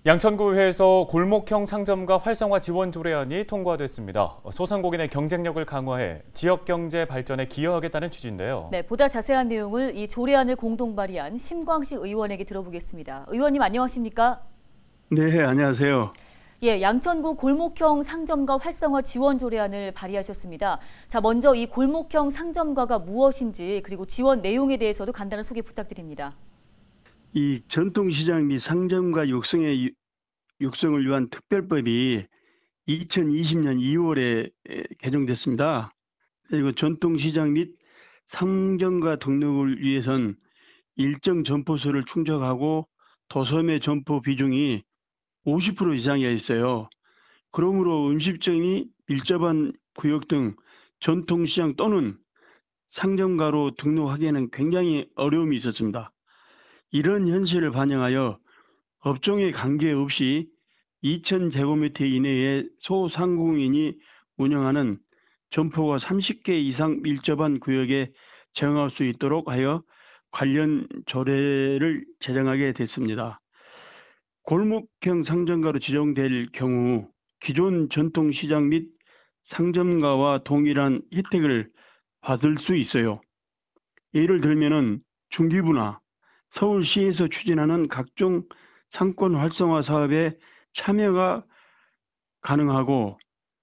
양천구의회에서 골목형 상점가 활성화 지원 조례안이 통과됐습니다. 소상공인의 경쟁력을 강화해 지역 경제 발전에 기여하겠다는 취지인데요. 네, 보다 자세한 내용을 이 조례안을 공동 발의한 심광식 의원에게 들어보겠습니다. 의원님 안녕하십니까? 네, 안녕하세요. 예, 양천구 골목형 상점가 활성화 지원 조례안을 발의하셨습니다. 자, 먼저 이 골목형 상점가가 무엇인지 그리고 지원 내용에 대해서도 간단한 소개 부탁드립니다. 이 전통시장 및 상점가 육성을 위한 특별법이 2020년 2월에 개정됐습니다. 그리고 전통시장 및 상점가 등록을 위해선 일정 점포수를 충족하고 도소매 점포 비중이 50% 이상이어야 있어요. 그러므로 음식점이 밀접한 구역 등 전통시장 또는 상점가로 등록하기에는 굉장히 어려움이 있었습니다. 이런 현실을 반영하여 업종에 관계없이 2,000제곱미터 이내의 소상공인이 운영하는 점포가 30개 이상 밀접한 구역에 정할 수 있도록 하여 관련 조례를 제정하게 됐습니다. 골목형 상점가로 지정될 경우 기존 전통시장 및 상점가와 동일한 혜택을 받을 수 있어요. 예를 들면은 중기부나 서울시에서 추진하는 각종 상권 활성화 사업에 참여가 가능하고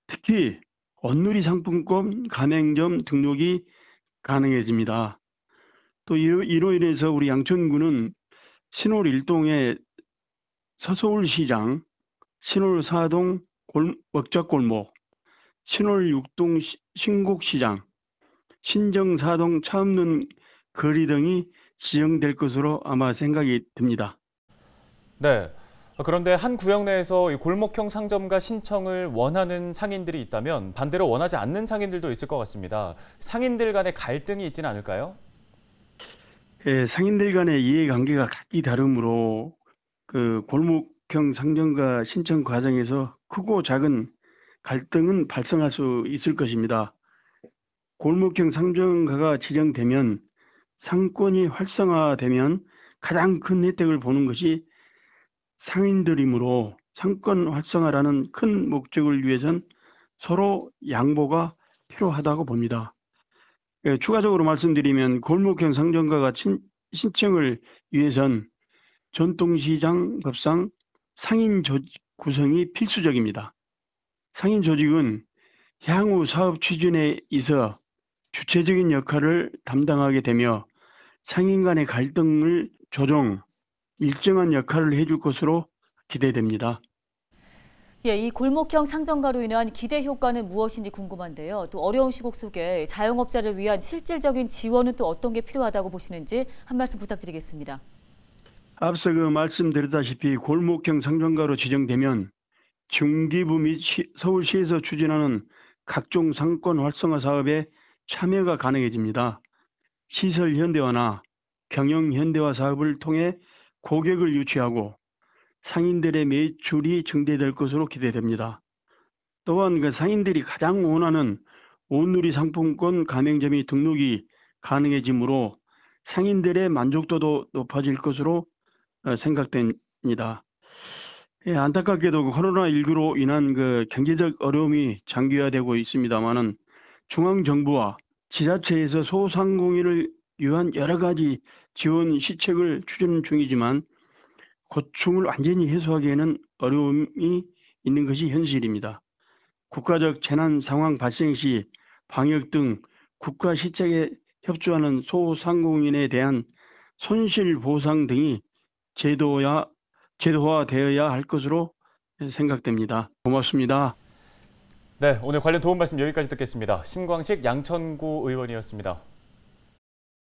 특히 온누리 상품권 가맹점 등록이 가능해집니다. 또 이로 인해서 우리 양천구는 신월 1동의 서서울시장, 신월 4동 먹자골목, 신월 6동 신곡시장, 신정 4동 차 없는 거리 등이 지정될 것으로 아마 생각이 듭니다. 네. 그런데 한 구역 내에서 이 골목형 상점가 신청을 원하는 상인들이 있다면 반대로 원하지 않는 상인들도 있을 것 같습니다. 상인들 간의 갈등이 있지는 않을까요? 예, 상인들 간의 이해관계가 각기 다르므로 그 골목형 상점가 신청 과정에서 크고 작은 갈등은 발생할 수 있을 것입니다. 골목형 상점가가 지정되면 상권이 활성화되면 가장 큰 혜택을 보는 것이 상인들이므로 상권 활성화라는 큰 목적을 위해선 서로 양보가 필요하다고 봅니다. 추가적으로 말씀드리면 골목형 상점가가 신청을 위해선 전통시장법상 상인 조직 구성이 필수적입니다. 상인 조직은 향후 사업 추진에 있어 주체적인 역할을 담당하게 되며 상인 간의 갈등을 조정, 일정한 역할을 해줄 것으로 기대됩니다. 예, 이 골목형 상점가로 인한 기대 효과는 무엇인지 궁금한데요. 또 어려운 시국 속에 자영업자를 위한 실질적인 지원은 또 어떤 게 필요하다고 보시는지 한 말씀 부탁드리겠습니다. 앞서 말씀드렸다시피 골목형 상점가로 지정되면 중기부 및 서울시에서 추진하는 각종 상권 활성화 사업에 참여가 가능해집니다. 시설 현대화나 경영 현대화 사업을 통해 고객을 유치하고 상인들의 매출이 증대될 것으로 기대됩니다. 또한 상인들이 가장 원하는 온누리 상품권 가맹점이 등록이 가능해지므로 상인들의 만족도도 높아질 것으로 생각됩니다. 예, 안타깝게도 코로나19로 인한 경제적 어려움이 장기화되고 있습니다만은 중앙정부와 지자체에서 소상공인을 위한 여러 가지 지원 시책을 추진 중이지만 고충을 완전히 해소하기에는 어려움이 있는 것이 현실입니다. 국가적 재난 상황 발생 시 방역 등 국가 시책에 협조하는 소상공인에 대한 손실 보상 등이 제도화되어야 할 것으로 생각됩니다. 고맙습니다. 네, 오늘 관련 도움 말씀 여기까지 듣겠습니다. 심광식 양천구 의원이었습니다.